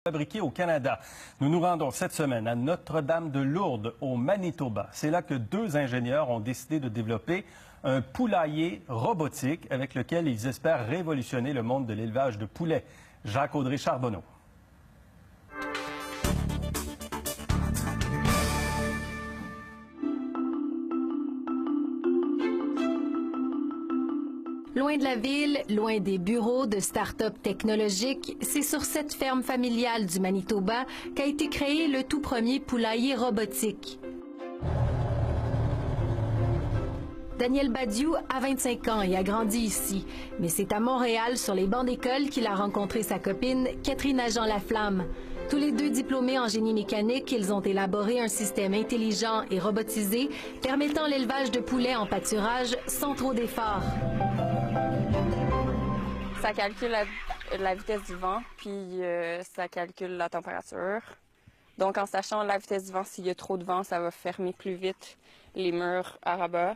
Fabriqué au Canada. Nous nous rendons cette semaine à Notre-Dame-de-Lourdes, au Manitoba. C'est là que deux ingénieurs ont décidé de développer un poulailler robotique avec lequel ils espèrent révolutionner le monde de l'élevage de poulets. Jacques-Audrey Charbonneau. Loin de la ville, loin des bureaux de start-up technologiques, c'est sur cette ferme familiale du Manitoba qu'a été créé le tout premier poulailler robotique. Daniel Badiou a 25 ans et a grandi ici, mais c'est à Montréal, sur les bancs d'école, qu'il a rencontré sa copine, Catherine Agent-Laflamme. Tous les deux diplômés en génie mécanique, ils ont élaboré un système intelligent et robotisé permettant l'élevage de poulets en pâturage sans trop d'efforts. Ça calcule la vitesse du vent, puis ça calcule la température. Donc, en sachant la vitesse du vent, s'il y a trop de vent, ça va fermer plus vite les murs à rabat.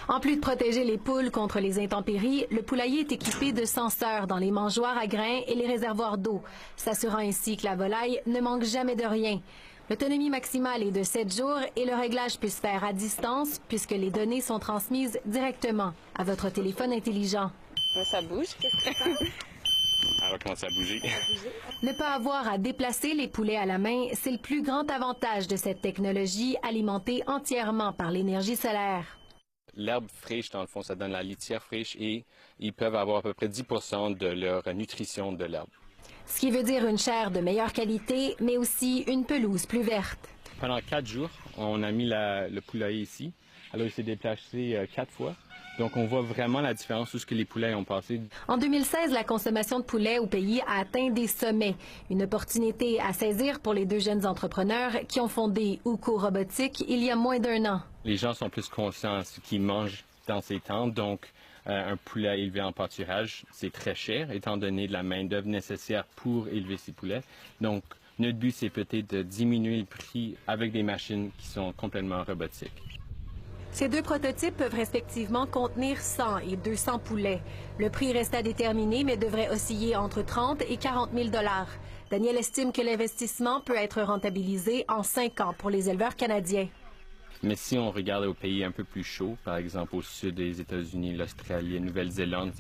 En plus de protéger les poules contre les intempéries, le poulailler est équipé de senseurs dans les mangeoires à grains et les réservoirs d'eau, s'assurant ainsi que la volaille ne manque jamais de rien. L'autonomie maximale est de 7 jours et le réglage peut se faire à distance puisque les données sont transmises directement à votre téléphone intelligent. Ça bouge. Elle va commencer à bouger. Ne pas avoir à déplacer les poulets à la main, c'est le plus grand avantage de cette technologie alimentée entièrement par l'énergie solaire. L'herbe fraîche, dans le fond, ça donne la litière fraîche et ils peuvent avoir à peu près 10% de leur nutrition de l'herbe. Ce qui veut dire une chair de meilleure qualité, mais aussi une pelouse plus verte. Pendant 4 jours, on a mis le poulailler ici. Alors, il s'est déplacé 4 fois. Donc, on voit vraiment la différence où ce que les poulets ont passé. En 2016, la consommation de poulet au pays a atteint des sommets. Une opportunité à saisir pour les deux jeunes entrepreneurs qui ont fondé Uco Robotique il y a moins d'1 an. Les gens sont plus conscients de ce qu'ils mangent dans ces temps. Donc, un poulet élevé en pâturage, c'est très cher, étant donné de la main-d'œuvre nécessaire pour élever ces poulets. Donc, notre but, c'est peut-être de diminuer le prix avec des machines qui sont complètement robotiques. Ces deux prototypes peuvent respectivement contenir 100 et 200 poulets. Le prix reste à déterminer, mais devrait osciller entre 30 et 40 000 $. Daniel estime que l'investissement peut être rentabilisé en 5 ans pour les éleveurs canadiens. Mais si on regarde aux pays un peu plus chauds, par exemple au sud des États-Unis, l'Australie, la Nouvelle-Zélande,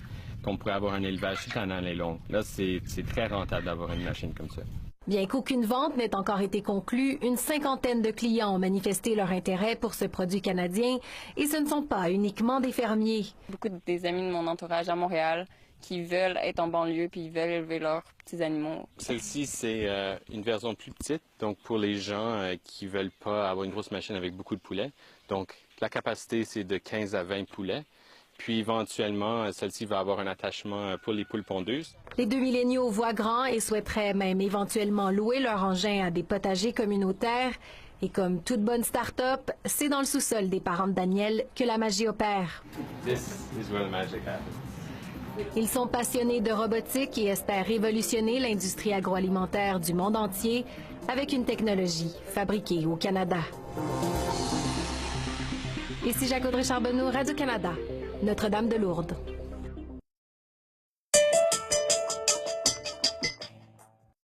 qu'on pourrait avoir un élevage toute l'année longue, là, c'est très rentable d'avoir une machine comme ça. Bien qu'aucune vente n'ait encore été conclue, une cinquantaine de clients ont manifesté leur intérêt pour ce produit canadien et ce ne sont pas uniquement des fermiers. Beaucoup des amis de mon entourage à Montréal qui veulent être en banlieue puis ils veulent élever leurs petits animaux. Celle-ci, c'est une version plus petite, donc pour les gens qui ne veulent pas avoir une grosse machine avec beaucoup de poulets. Donc, la capacité, c'est de 15 à 20 poulets. Puis éventuellement, celle-ci va avoir un attachement pour les poules pondeuses. Les deux milléniaux voient grand et souhaiteraient même éventuellement louer leur engin à des potagers communautaires. Et comme toute bonne start-up, c'est dans le sous-sol des parents de Daniel que la magie opère. This is where the magic happens. Ils sont passionnés de robotique et espèrent révolutionner l'industrie agroalimentaire du monde entier avec une technologie fabriquée au Canada. Ici Jacques-Audrey Charbonneau, Radio-Canada, Notre-Dame-de-Lourdes.